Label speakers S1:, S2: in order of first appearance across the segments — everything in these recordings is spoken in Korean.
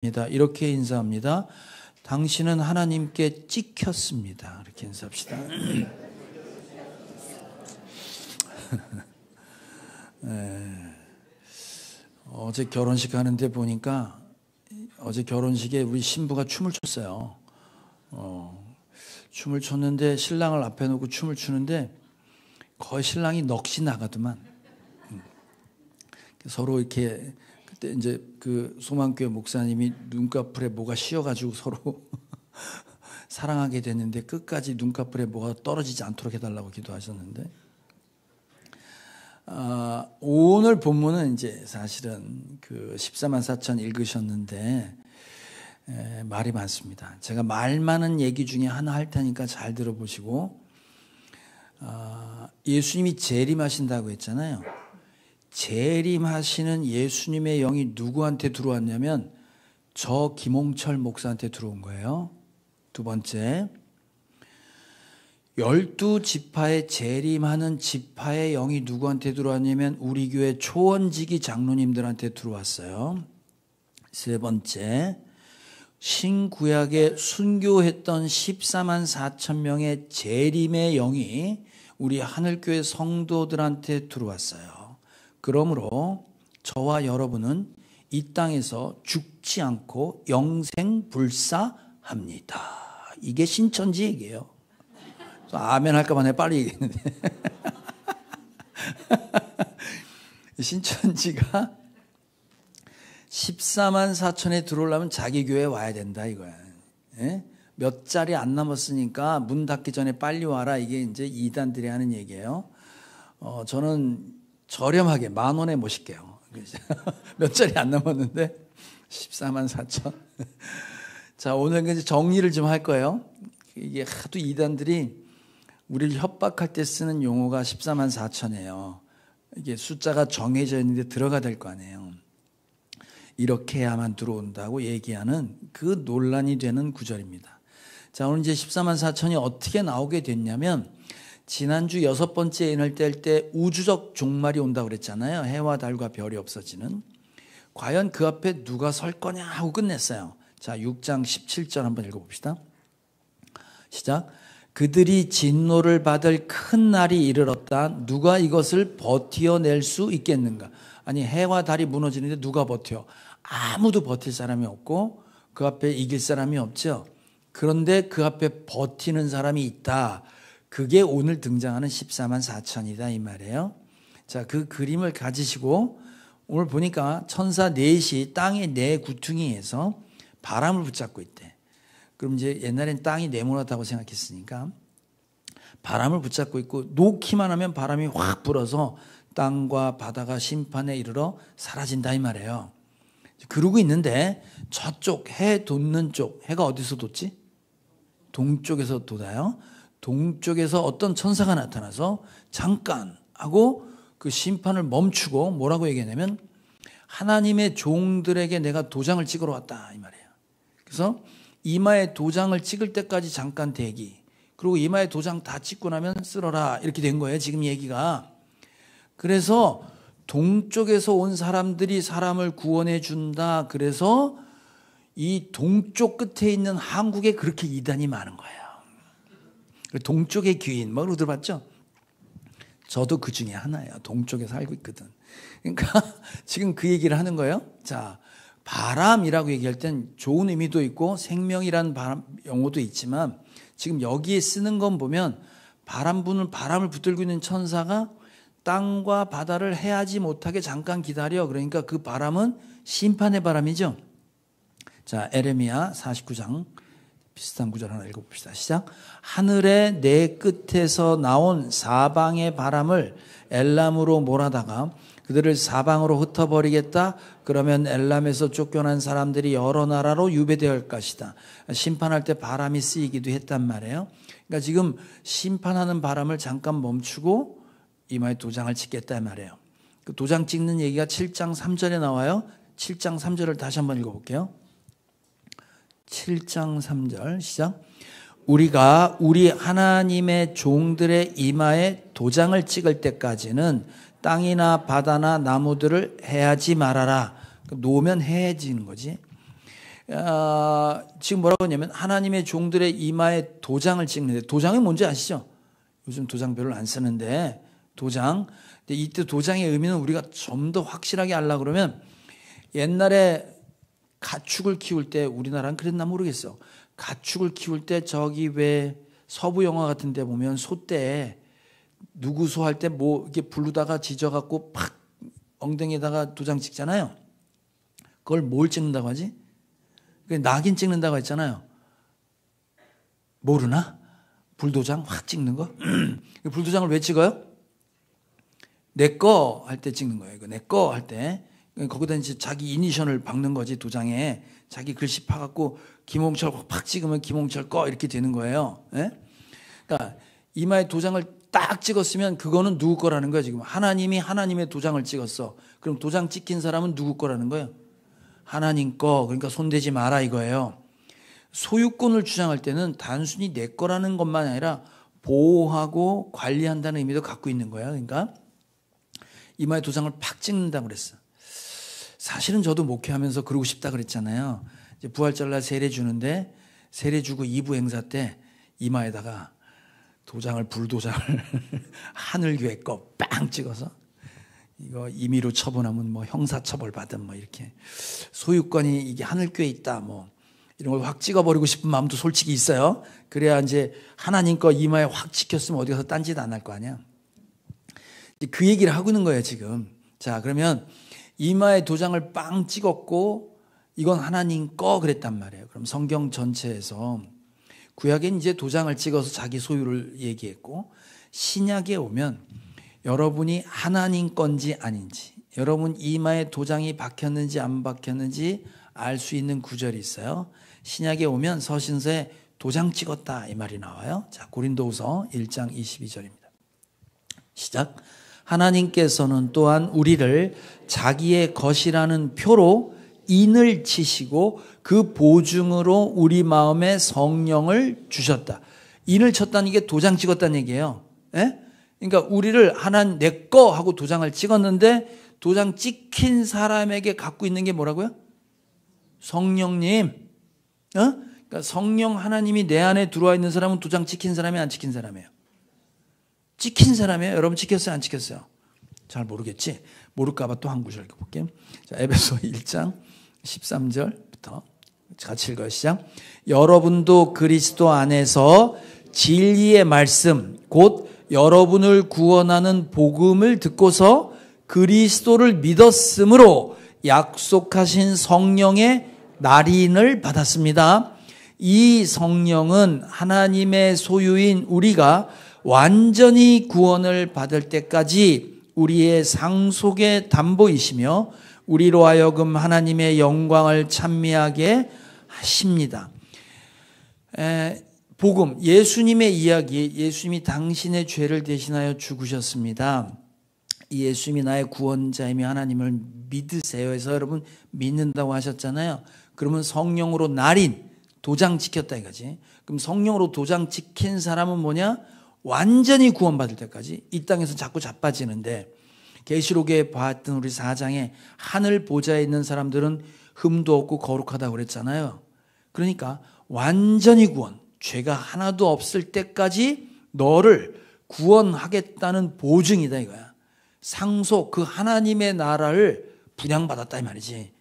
S1: 이렇게 인사합니다. 당신은 하나님께 찍혔습니다. 이렇게 인사합시다. 어제 결혼식 하는데 보니까 어제 결혼식에 우리 신부가 춤을 췄어요. 춤을 췄는데 신랑을 앞에 놓고 춤을 추는데 거의 신랑이 넋이 나가더만. 서로 이렇게 그때 이제 그 소망교회 목사님이 눈꺼풀에 뭐가 씌어가지고 서로 사랑하게 됐는데 끝까지 눈꺼풀에 뭐가 떨어지지 않도록 해달라고 기도하셨는데, 오늘 본문은 이제 사실은 그 14만 4천 읽으셨는데 말이 많습니다. 제가 말 많은 얘기 중에 하나 할 테니까 잘 들어보시고, 예수님이 재림하신다고 했잖아요. 재림하시는 예수님의 영이 누구한테 들어왔냐면 저 김홍철 목사한테 들어온 거예요. 두 번째, 12지파에 재림하는 지파의 영이 누구한테 들어왔냐면 우리 교회 초원지기 장로님들한테 들어왔어요. 세 번째, 신구약에 순교했던 14만 4천 명의 재림의 영이 우리 하늘교회 성도들한테 들어왔어요. 그러므로 저와 여러분은 이 땅에서 죽지 않고 영생불사합니다. 이게 신천지 얘기예요. 아멘 할까만 해 빨리 얘기했는데 신천지가 14만 4천에 들어오려면 자기 교회에 와야 된다 이거야. 예? 몇 자리 안 남았으니까 문 닫기 전에 빨리 와라, 이게 이제 이단들이 하는 얘기예요. 저는 저렴하게 10,000원에 모실게요. 몇 자리 안 남았는데 14만 4천. 자, 오늘 이제 정리를 좀 할 거예요. 이게 하도 이단들이 우리를 협박할 때 쓰는 용어가 14만 4천이에요. 이게 숫자가 정해져 있는데 들어가야 될 거 아니에요. 이렇게 해야만 들어온다고 얘기하는 그 논란이 되는 구절입니다. 자, 오늘 이제 14만 4천이 어떻게 나오게 됐냐면, 지난주 6번째 인을 뗄 때 우주적 종말이 온다고 그랬잖아요. 해와 달과 별이 없어지는. 과연 그 앞에 누가 설 거냐 하고 끝냈어요. 자, 6장 17절 한번 읽어봅시다. 시작. 그들이 진노를 받을 큰 날이 이르렀다. 누가 이것을 버텨낼 수 있겠는가? 아니, 해와 달이 무너지는데 누가 버텨? 아무도 버틸 사람이 없고 그 앞에 이길 사람이 없죠. 그런데 그 앞에 버티는 사람이 있다. 그게 오늘 등장하는 14만 4천이다 이 말이에요. 자, 그 그림을 가지시고 오늘 보니까 천사 넷이 땅의 네 구퉁이에서 바람을 붙잡고 있대. 그럼 이제 옛날엔 땅이 네모나다고 생각했으니까 바람을 붙잡고 있고, 놓기만 하면 바람이 확 불어서 땅과 바다가 심판에 이르러 사라진다 이 말이에요. 그러고 있는데 저쪽 해 돋는 쪽, 해가 어디서 돋지? 동쪽에서 돋아요. 동쪽에서 어떤 천사가 나타나서 잠깐 하고 그 심판을 멈추고 뭐라고 얘기하냐면, 하나님의 종들에게 내가 도장을 찍으러 왔다 이 말이에요. 그래서 이마에 도장을 찍을 때까지 잠깐 대기, 그리고 이마에 도장 다 찍고 나면 쓸어라, 이렇게 된 거예요 지금 얘기가. 그래서 동쪽에서 온 사람들이 사람을 구원해 준다. 그래서 이 동쪽 끝에 있는 한국에 그렇게 이단이 많은 거예요. 동쪽의 귀인 뭐 들어봤죠? 저도 그 중에 하나예요. 동쪽에 살고 있거든. 그러니까 지금 그 얘기를 하는 거예요. 자, 바람이라고 얘기할 땐 좋은 의미도 있고 생명이라는 용어도 있지만, 지금 여기에 쓰는 건 보면 바람 부는, 바람을 붙들고 있는 천사가 땅과 바다를 해하지 못하게 잠깐 기다려. 그러니까 그 바람은 심판의 바람이죠. 자, 에레미야 49장 비슷한 구절 하나 읽어봅시다. 시작. 하늘의 네 끝에서 나온 사방의 바람을 엘람으로 몰아다가 그들을 사방으로 흩어버리겠다. 그러면 엘람에서 쫓겨난 사람들이 여러 나라로 유배될 것이다. 심판할 때 바람이 쓰이기도 했단 말이에요. 그러니까 지금 심판하는 바람을 잠깐 멈추고 이마에 도장을 찍겠다 말이에요. 그 도장 찍는 얘기가 7장 3절에 나와요. 7장 3절을 다시 한번 읽어볼게요. 7장 3절 시작. 우리가 우리 하나님의 종들의 이마에 도장을 찍을 때까지는 땅이나 바다나 나무들을 해하지 말아라. 놓으면 해해지는 거지. 지금 뭐라고 하냐면 하나님의 종들의 이마에 도장을 찍는데, 도장이 뭔지 아시죠? 요즘 도장 별로 안 쓰는데 도장. 근데 이때 도장의 의미는 우리가 좀 더 확실하게 알려고 그러면, 옛날에 가축을 키울 때, 우리나라는 그랬나 모르겠어, 가축을 키울 때 저기 왜 서부 영화 같은 데 보면 소떼 누구 소 할 때 뭐 이렇게 부르다가 지져갖고 팍 엉덩이에다가 도장 찍잖아요. 그걸 뭘 찍는다고 하지? 낙인 찍는다고 했잖아요. 모르나? 불도장 확 찍는 거? 불도장을 왜 찍어요? 내 거 할 때 찍는 거예요. 내 거 할 때. 거기다 이제 자기 이니셜을 박는 거지, 도장에. 자기 글씨 파갖고 김홍철 팍 찍으면 김홍철 거 이렇게 되는 거예요. 예? 그러니까 이마에 도장을 딱 찍었으면 그거는 누구 거라는 거예요. 지금 하나님이 하나님의 도장을 찍었어. 그럼 도장 찍힌 사람은 누구 거라는 거예요? 하나님 거. 그러니까 손대지 마라 이거예요. 소유권을 주장할 때는 단순히 내 거라는 것만 아니라 보호하고 관리한다는 의미도 갖고 있는 거예요. 그러니까 이마에 도장을 팍 찍는다고 그랬어. 사실은 저도 목회하면서 그러고 싶다 그랬잖아요. 이제 부활절날 세례 주는데, 세례 주고 2부 행사 때 이마에다가 도장을, 불도장을 하늘교회 거 빵 찍어서, 이거 임의로 처분하면 뭐 형사처벌 받은 뭐 이렇게 소유권이 이게 하늘교회에 있다 뭐 이런 걸 확 찍어버리고 싶은 마음도 솔직히 있어요. 그래야 이제 하나님 거 이마에 확 찍혔으면 어디 가서 딴짓 안 할 거 아니야. 그 얘기를 하고 있는 거예요 지금. 자, 그러면 이마에 도장을 빵 찍었고 이건 하나님 거 그랬단 말이에요. 그럼 성경 전체에서 구약엔 이제 도장을 찍어서 자기 소유를 얘기했고, 신약에 오면 여러분이 하나님 건지 아닌지, 여러분 이마에 도장이 박혔는지 안 박혔는지 알 수 있는 구절이 있어요. 신약에 오면 서신서에 도장 찍었다 이 말이 나와요. 자, 고린도후서 1장 22절입니다. 시작. 하나님께서는 또한 우리를 자기의 것이라는 표로 인을 치시고 그 보증으로 우리 마음에 성령을 주셨다. 인을 쳤다는 게 도장 찍었다는 얘기예요. 예? 그러니까 우리를 하나님 내 거 하고 도장을 찍었는데, 도장 찍힌 사람에게 갖고 있는 게 뭐라고요? 성령님. 그러니까 성령 하나님이 내 안에 들어와 있는 사람은 도장 찍힌 사람이 안 찍힌 사람이에요? 찍힌 사람이에요. 여러분 찍혔어요 안 찍혔어요? 잘 모르겠지? 모를까봐 또 한 구절 읽어볼게요. 자, 에베소 1장 13절부터 같이 읽어요. 시작. 여러분도 그리스도 안에서 진리의 말씀 곧 여러분을 구원하는 복음을 듣고서 그리스도를 믿었으므로 약속하신 성령의 날인을 받았습니다. 이 성령은 하나님의 소유인 우리가 완전히 구원을 받을 때까지 우리의 상속의 담보이시며 우리로 하여금 하나님의 영광을 찬미하게 하십니다. 복음, 예수님의 이야기, 예수님이 당신의 죄를 대신하여 죽으셨습니다. 이 예수님이 나의 구원자이며 하나님을 믿으세요 해서 여러분 믿는다고 하셨잖아요. 그러면 성령으로 날인, 도장 찍혔다 이거지. 그럼 성령으로 도장 찍힌 사람은 뭐냐? 완전히 구원받을 때까지 이 땅에서 자꾸 자빠지는데, 계시록에 봤던 우리 4장에 하늘 보좌에 있는 사람들은 흠도 없고 거룩하다고 그랬잖아요. 그러니까 완전히 구원, 죄가 하나도 없을 때까지 너를 구원하겠다는 보증이다 이거야. 상속, 그 하나님의 나라를 분양받았다 이 말이지.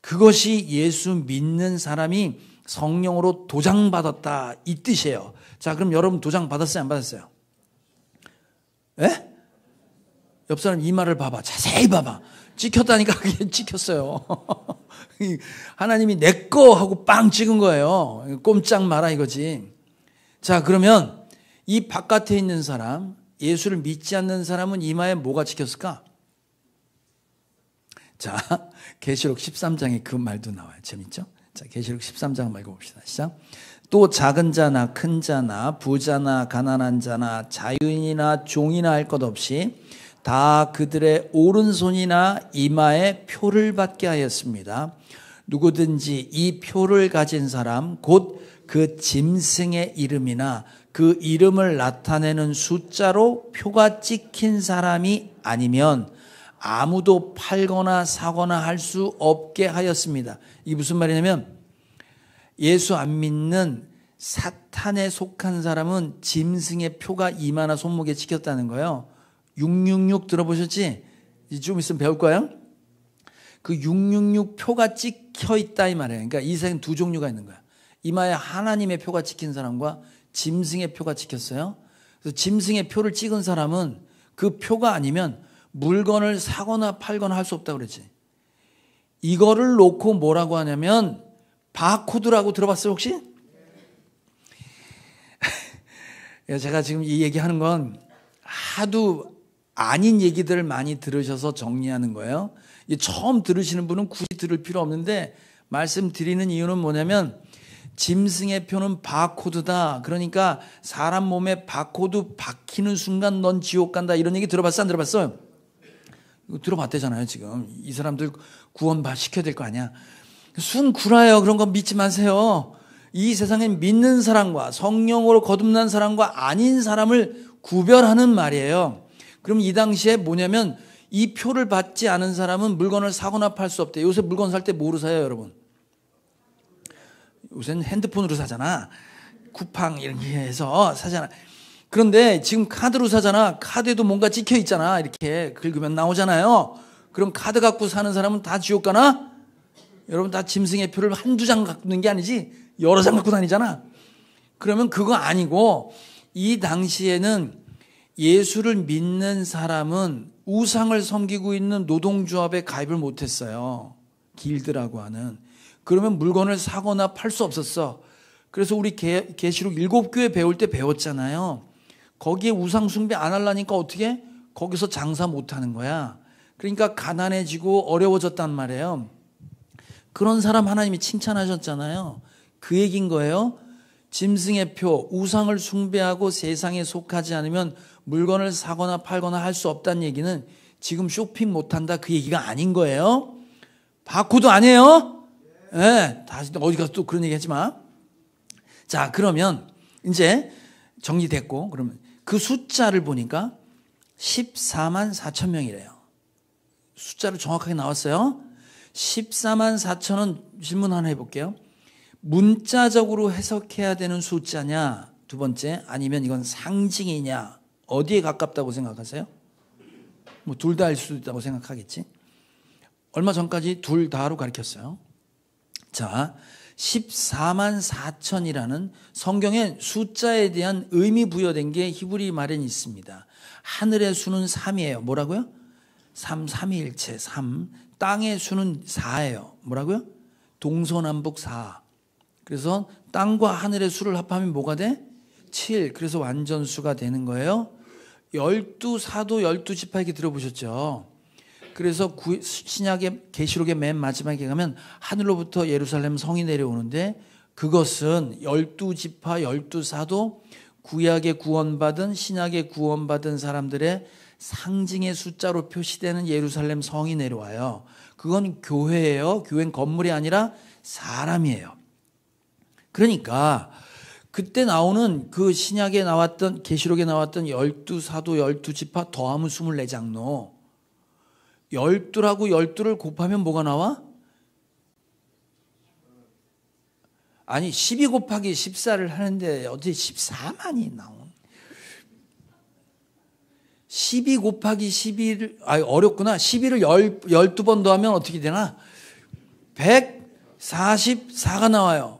S1: 그것이 예수 믿는 사람이 성령으로 도장받았다 이 뜻이에요. 자, 그럼 여러분 도장 받았어요 안 받았어요? 예? 옆 사람 이마를 봐봐. 자세히 봐봐. 찍혔다니까. 그게 찍혔어요. 하나님이 내 거 하고 빵 찍은 거예요. 꼼짝 마라 이거지. 자, 그러면 이 바깥에 있는 사람, 예수를 믿지 않는 사람은 이마에 뭐가 찍혔을까? 자, 계시록 13장에 그 말도 나와요. 재밌죠? 자, 계시록 13장 한번 읽어봅시다. 시작. 또 작은 자나 큰 자나 부자나 가난한 자나 자유인이나 종이나 할 것 없이 다 그들의 오른손이나 이마에 표를 받게 하였습니다. 누구든지 이 표를 가진 사람, 곧 그 짐승의 이름이나 그 이름을 나타내는 숫자로 표가 찍힌 사람이 아니면 아무도 팔거나 사거나 할 수 없게 하였습니다. 이게 무슨 말이냐면 예수 안 믿는 사탄에 속한 사람은 짐승의 표가 이마나 손목에 찍혔다는 거예요. 666 들어보셨지? 좀 있으면 배울 거예요. 그 666 표가 찍혀 있다 이 말이에요. 그러니까 이 세상에 두 종류가 있는 거야. 이마에 하나님의 표가 찍힌 사람과 짐승의 표가 찍혔어요. 그래서 짐승의 표를 찍은 사람은 그 표가 아니면 물건을 사거나 팔거나 할 수 없다고 그랬지. 이거를 놓고 뭐라고 하냐면 바코드라고 들어봤어요 혹시? 제가 지금 이 얘기하는 건 하도 아닌 얘기들을 많이 들으셔서 정리하는 거예요. 처음 들으시는 분은 굳이 들을 필요 없는데 말씀드리는 이유는 뭐냐면 짐승의 표는 바코드다. 그러니까 사람 몸에 바코드 박히는 순간 넌 지옥 간다. 이런 얘기 들어봤어? 안 들어봤어요? 이거 들어봤대잖아요 지금. 이 사람들 구원 시켜야 될 거 아니야. 순 구라예요. 그런 거 믿지 마세요. 이 세상엔 믿는 사람과 성령으로 거듭난 사람과 아닌 사람을 구별하는 말이에요. 그럼 이 당시에 뭐냐면 이 표를 받지 않은 사람은 물건을 사거나 팔 수 없대. 요새 물건 살 때 뭐로 사요 여러분? 요새는 핸드폰으로 사잖아. 쿠팡 이렇게 해서 사잖아. 그런데 지금 카드로 사잖아. 카드에도 뭔가 찍혀 있잖아. 이렇게 긁으면 나오잖아요. 그럼 카드 갖고 사는 사람은 다 지옥 가나? 여러분 다 짐승의 표를 한두 장 갖고 있는 게 아니지 여러 장 갖고 다니잖아. 그러면 그거 아니고 이 당시에는 예수를 믿는 사람은 우상을 섬기고 있는 노동조합에 가입을 못했어요. 길드라고 하는. 그러면 물건을 사거나 팔 수 없었어. 그래서 우리 계시록 7교회 배울 때 배웠잖아요. 거기에 우상 숭배 안 하려니까 어떻게? 거기서 장사 못하는 거야. 그러니까 가난해지고 어려워졌단 말이에요. 그런 사람 하나님이 칭찬하셨잖아요. 그 얘기인 거예요. 짐승의 표, 우상을 숭배하고 세상에 속하지 않으면 물건을 사거나 팔거나 할 수 없다는 얘기는 지금 쇼핑 못한다 그 얘기가 아닌 거예요. 바코드 아니에요? 네, 다시 어디 가서 또 그런 얘기 하지 마. 자, 그러면 이제 정리됐고, 그러면 그 숫자를 보니까 14만 4천 명이래요. 숫자로 정확하게 나왔어요. 14만 4천은 질문 하나 해볼게요. 문자적으로 해석해야 되는 숫자냐? 두 번째, 아니면 이건 상징이냐? 어디에 가깝다고 생각하세요? 뭐 둘 다일 수도 있다고 생각하겠지. 얼마 전까지 둘 다로 가르쳤어요. 자, 14만 4천이라는 성경에 숫자에 대한 의미 부여된 게 히브리 말엔 있습니다. 하늘의 수는 3이에요. 뭐라고요? 3, 삼위일체 3. 땅의 수는 4예요. 뭐라고요? 동서남북 4. 그래서 땅과 하늘의 수를 합하면 뭐가 돼? 7. 그래서 완전수가 되는 거예요. 12사도 12지파 이렇게 들어보셨죠? 그래서 신약의 계시록의 맨 마지막에 가면 하늘로부터 예루살렘 성이 내려오는데 그것은 12지파 12사도 구약의 구원받은 신약의 구원받은 사람들의 상징의 숫자로 표시되는 예루살렘 성이 내려와요. 그건 교회예요. 교회는 건물이 아니라 사람이에요. 그러니까 그때 나오는 그 신약에 나왔던 계시록에 나왔던 12사도 12지파 더하면 24장로 12하고 12를 곱하면 뭐가 나와? 아니 12 곱하기 14를 하는데 어떻게 14만이 나온 12 곱하기 12를 어렵구나. 12를 12번 더하면 어떻게 되나? 144가 나와요.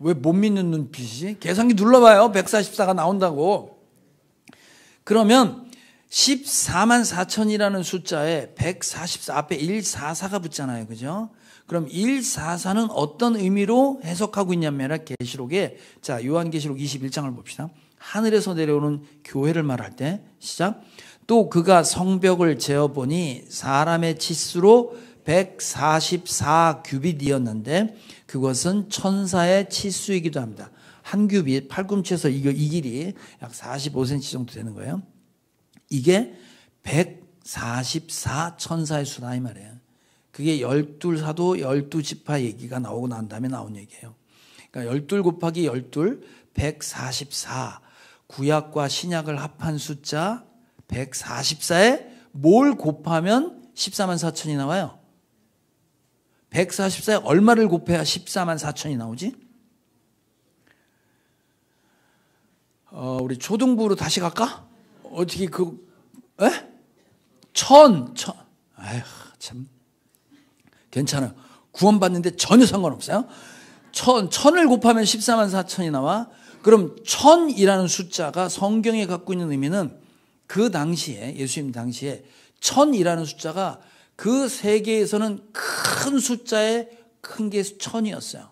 S1: 왜 못 믿는 눈빛이지? 계산기 눌러봐요. 144가 나온다고. 그러면 14만 4천이라는 숫자에 144 앞에 144가 붙잖아요. 그죠? 그럼 144는 어떤 의미로 해석하고 있냐면 계시록에 자 요한계시록 21장을 봅시다. 하늘에서 내려오는 교회를 말할 때 시작. 또 그가 성벽을 재어보니 사람의 치수로 144 규빗이었는데 그것은 천사의 치수이기도 합니다. 한 규빗 팔꿈치에서 이 길이 약 45cm 정도 되는 거예요. 이게 144 천사의 수다 이 말이에요. 그게 12사도 12지파 얘기가 나오고 난 다음에 나온 얘기예요. 그러니까 12 곱하기 12 144 구약과 신약을 합한 숫자 144에 뭘 곱하면 14만 4천이 나와요? 144에 얼마를 곱해야 14만 4천이 나오지? 우리 초등부로 다시 갈까? 어떻게 에? 천. 아휴, 참. 괜찮아요. 구원받는데 전혀 상관없어요. 천을 곱하면 14만 4천이 나와. 그럼 천이라는 숫자가 성경에 갖고 있는 의미는 그 당시에, 예수님 당시에 천이라는 숫자가 그 세계에서는 큰 숫자의 큰 게 천이었어요.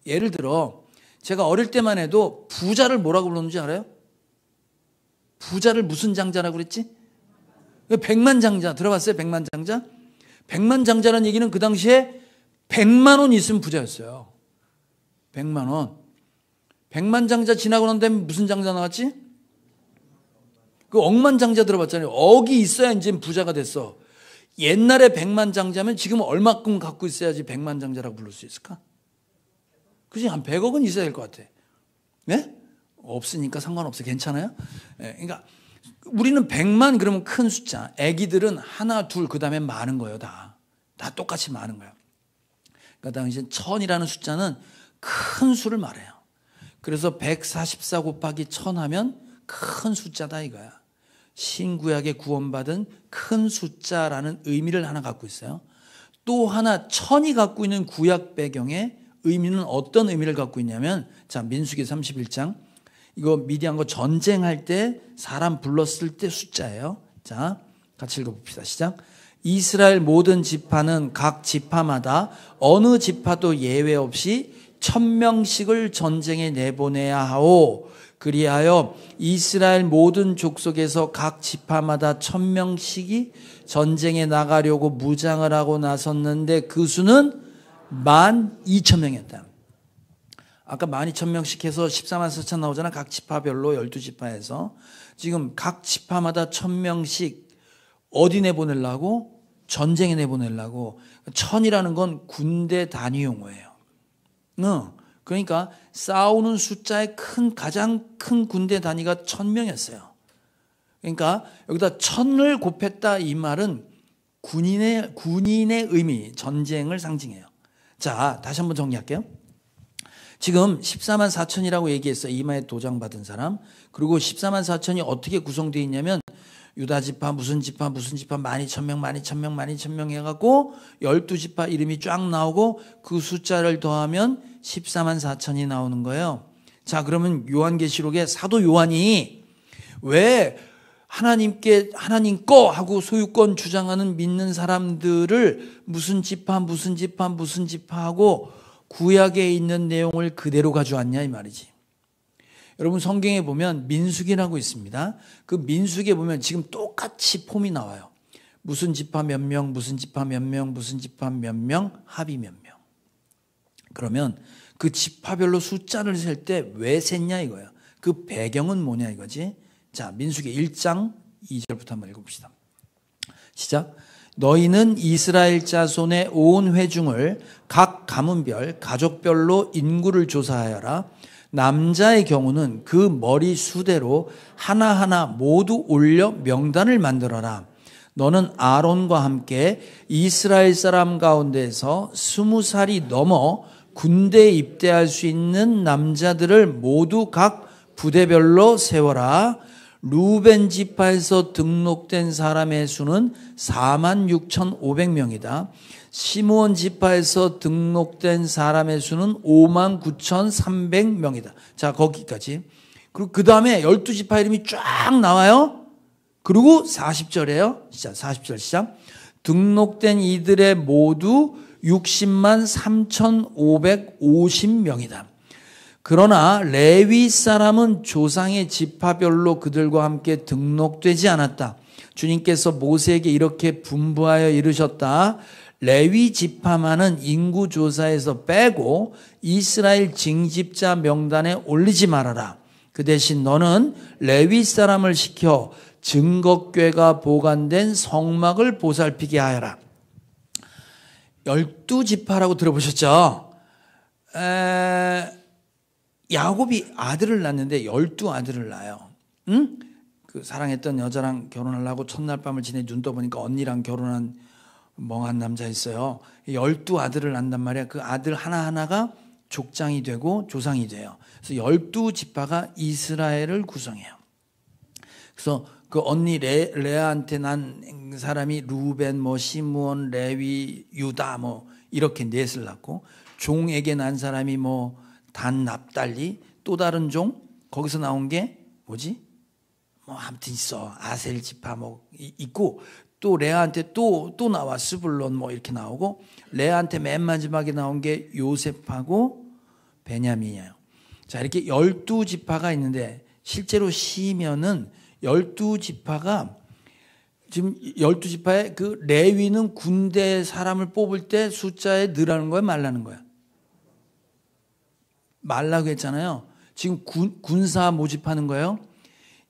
S1: 예를 들어 제가 어릴 때만 해도 부자를 뭐라고 불렀는지 알아요? 부자를 무슨 장자라고 그랬지? 백만장자. 들어봤어요? 백만장자? 백만장자라는 얘기는 그 당시에 100만 원 있으면 부자였어요. 100만 원. 백만장자 지나고 난 다음에 무슨 장자 나왔지? 그 억만장자 들어봤잖아요. 억이 있어야 이제 부자가 됐어. 옛날에 백만장자면 지금 얼마큼 갖고 있어야지 백만장자라고 부를 수 있을까? 그지? 한 100억은 있어야 될 것 같아. 네? 없으니까 상관없어. 괜찮아요? 네, 그러니까 우리는 100만 그러면 큰 숫자. 애기들은 하나, 둘, 그 다음에 많은 거예요. 다 똑같이 많은 거예요. 그러니까 당시 천이라는 숫자는 큰 수를 말해요. 그래서 144 곱하기 1000 하면 큰 숫자다 이거야. 신구약에 구원받은 큰 숫자라는 의미를 하나 갖고 있어요. 또 하나 천이 갖고 있는 구약 배경의 의미는 어떤 의미를 갖고 있냐면, 자, 민수기 31장. 이거 미디안과 전쟁할 때 사람 불렀을 때 숫자예요. 자, 같이 읽어봅시다. 시작. 이스라엘 모든 지파는 각 지파마다 어느 지파도 예외 없이 1000명씩을 전쟁에 내보내야 하오. 그리하여 이스라엘 모든 족속에서 각 지파마다 1000명씩이 전쟁에 나가려고 무장을 하고 나섰는데 그 수는 12,000명이었다. 아까 12,000명씩 해서 14만 4천 나오잖아. 각 지파별로 12지파에서. 지금 각 지파마다 1000명씩 어디 내보내려고? 전쟁에 내보내려고. 1000이라는 건 군대 단위 용어예요. 그러니까 싸우는 숫자의 가장 큰 군대 단위가 1000명이었어요. 그러니까 여기다 1000을 곱했다 이 말은 군인의 의미, 전쟁을 상징해요. 자, 다시 한번 정리할게요. 지금 14만 4천이라고 얘기했어요. 이마에 도장 받은 사람. 그리고 14만 4천이 어떻게 구성되어 있냐면 유다 지파 무슨 지파 12,000명 해갖고 12지파 이름이 쫙 나오고 그 숫자를 더하면 14만 4천이 나오는 거예요. 자, 그러면 요한계시록에 사도 요한이 왜 하나님 거 하고 소유권 주장하는 믿는 사람들을 무슨 지파 하고 구약에 있는 내용을 그대로 가져왔냐 이 말이지. 여러분 성경에 보면 민수기라고 있습니다. 그 민수기에 보면 지금 똑같이 폼이 나와요. 무슨 지파 몇 명, 무슨 지파 몇 명, 무슨 지파 몇 명, 합이 몇 명. 그러면 그 지파별로 숫자를 셀 때 왜 셌냐 이거야. 그 배경은 뭐냐 이거지. 자, 민수기 1장 2절부터 한번 읽어봅시다. 시작. 너희는 이스라엘 자손의 온 회중을 각 가문별, 가족별로 인구를 조사하여라. 남자의 경우는 그 머리 수대로 하나하나 모두 올려 명단을 만들어라. 너는 아론과 함께 이스라엘 사람 가운데서 20살이 넘어 군대에 입대할 수 있는 남자들을 모두 각 부대별로 세워라. 루벤 지파에서 등록된 사람의 수는 46,500명이다. 시므온 지파에서 등록된 사람의 수는 59,300명이다. 자, 거기까지. 그리고 그 다음에 12지파 이름이 쫙 나와요. 그리고 40절에요. 자, 40절 시작. 등록된 이들의 모두 60만 3,550명이다. 그러나 레위 사람은 조상의 지파별로 그들과 함께 등록되지 않았다. 주님께서 모세에게 이렇게 분부하여 이르셨다. 레위 지파만은 인구조사에서 빼고 이스라엘 징집자 명단에 올리지 말아라. 그 대신 너는 레위 사람을 시켜 증거궤가 보관된 성막을 보살피게 하여라. 12지파라고 들어보셨죠? 야곱이 아들을 낳는데 12아들을 낳아요. 응? 그 사랑했던 여자랑 결혼하려고 첫날 밤을 지내 눈 떠보니까 언니랑 결혼한 멍한 남자 있어요. 12아들을 낳는단 말이야. 그 아들 하나하나가 족장이 되고 조상이 돼요. 그래서 12지파가 이스라엘을 구성해요. 그래서 그 언니 레아한테 난 사람이 루벤, 뭐 시므온, 레위, 유다 뭐 이렇게 넷을 낳고, 종에게 난 사람이 뭐 단, 납달리, 또 다른 종, 거기서 나온 게 뭐지? 뭐 아무튼 있어. 아셀 지파 뭐 있고, 또 레아한테 또 나와. 스불론 뭐 이렇게 나오고, 레아한테 맨 마지막에 나온 게 요셉하고 베냐민이에요. 자, 이렇게 12지파가 있는데, 실제로 시면은 12지파가 지금 12지파에 그 레위는 군대 사람을 뽑을 때 숫자에 넣으라는 거야, 말라는 거야? 말라고 했잖아요. 지금 군사 모집하는 거예요.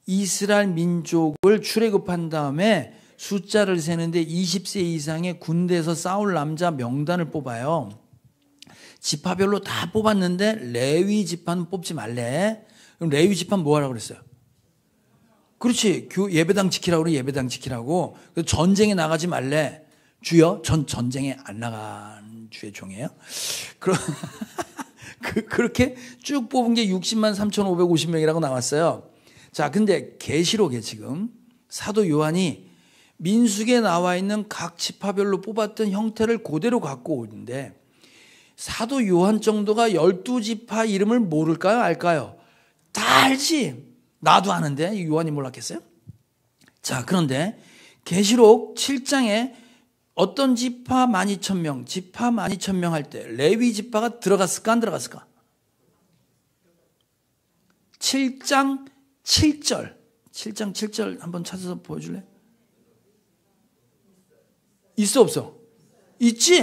S1: 이스라엘 민족을 출애굽한 다음에 숫자를 세는데 20세 이상의 군대에서 싸울 남자 명단을 뽑아요. 지파별로 다 뽑았는데 레위 지파는 뽑지 말래. 그럼 레위 지파는 뭐 하라고 그랬어요? 그렇지. 예배당 지키라고 그래. 예배당 지키라고. 전쟁에 나가지 말래. 주여, 전 전쟁에 안 나간 주의 종이에요. 그렇게 쭉 뽑은 게 60만 3,550명이라고 나왔어요. 자, 근데 계시록에 지금 사도 요한이 민수기에 나와 있는 각 지파별로 뽑았던 형태를 그대로 갖고 오는데, 사도 요한 정도가 12지파 이름을 모를까요? 알까요? 다 알지. 나도 아는데 요한이 몰랐겠어요? 자, 그런데 계시록 7장에 어떤 지파 12,000명, 지파 12,000명 할 때 레위 지파가 들어갔을까 안 들어갔을까? 7장 7절. 7장 7절 한번 찾아서 보여줄래? 있어 없어? 있지?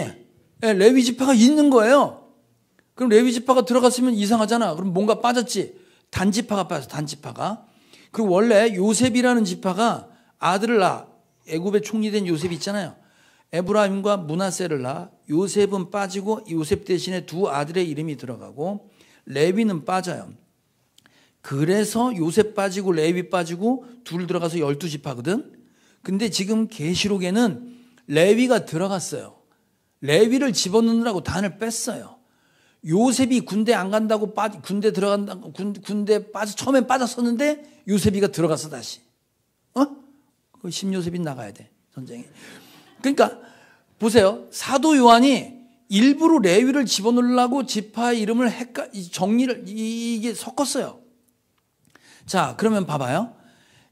S1: 네, 레위 지파가 있는 거예요. 그럼 레위 지파가 들어갔으면 이상하잖아. 그럼 뭔가 빠졌지? 단지파가 빠졌어. 단지파가. 그리고 원래 요셉이라는 지파가 아들을 낳아. 애굽의 총리된 요셉 있잖아요. 에브라임과 므낫세를 낳아. 요셉은 빠지고 요셉 대신에 두 아들의 이름이 들어가고, 레위는 빠져요. 그래서 요셉 빠지고 레위 빠지고 둘 들어가서 12지파거든. 근데 지금 계시록에는 레위가 들어갔어요. 레위를 집어넣느라고 단을 뺐어요. 요셉이 군대 안 간다고 군대 들어간다고 군대 처음엔 빠졌었는데 요셉이가 들어갔어 다시. 그 신요셉이 나가야 돼 전쟁에. 그러니까 보세요. 사도 요한이 일부러 레위를 집어넣으려고 지파 이름을 정리를 이게 섞었어요. 자, 그러면 봐봐요.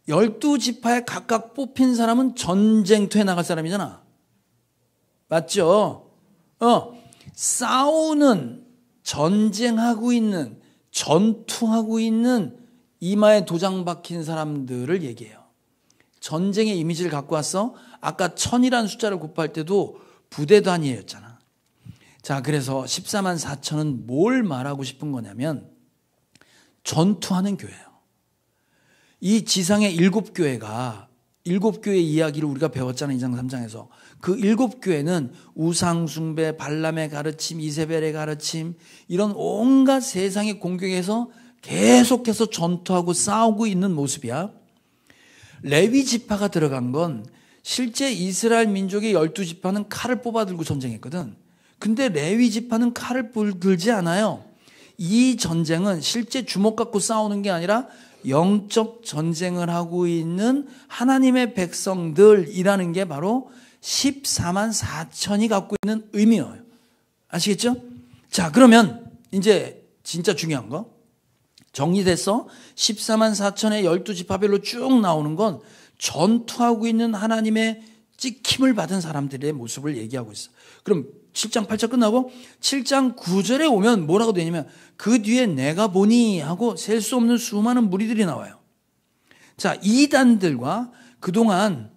S1: 12지파에 각각 뽑힌 사람은 전쟁터에 나갈 사람이잖아. 맞죠? 싸우는, 전쟁하고 있는, 전투하고 있는 이마에 도장 박힌 사람들을 얘기해요. 전쟁의 이미지를 갖고 왔어. 아까 1000이라는 숫자를 곱할 때도 부대 단위였잖아. 자, 그래서 14만 4천은 뭘 말하고 싶은 거냐면 전투하는 교회예요. 이 지상의 7교회가 7교회 이야기를 우리가 배웠잖아요. 2장 3장에서. 그 7교회는 우상숭배, 발람의 가르침, 이세벨의 가르침, 이런 온갖 세상의 공격에서 계속해서 전투하고 싸우고 있는 모습이야. 레위 지파가 들어간 건 실제 이스라엘 민족의 12지파는 칼을 뽑아들고 전쟁했거든. 근데 레위 지파는 칼을 들지 않아요. 이 전쟁은 실제 주먹 갖고 싸우는 게 아니라 영적 전쟁을 하고 있는 하나님의 백성들이라는 게 바로 14만 4천이 갖고 있는 의미예요. 아시겠죠? 자, 그러면 이제 진짜 중요한 거 정리됐어? 14만 4천의 12지파별로 쭉 나오는 건 전투하고 있는 하나님의 찍힘을 받은 사람들의 모습을 얘기하고 있어. 그럼 7장 8절 끝나고 7장 9절에 오면 뭐라고 되냐면 그 뒤에 내가 보니 하고 셀 수 없는 수많은 무리들이 나와요. 자, 이단들과 그동안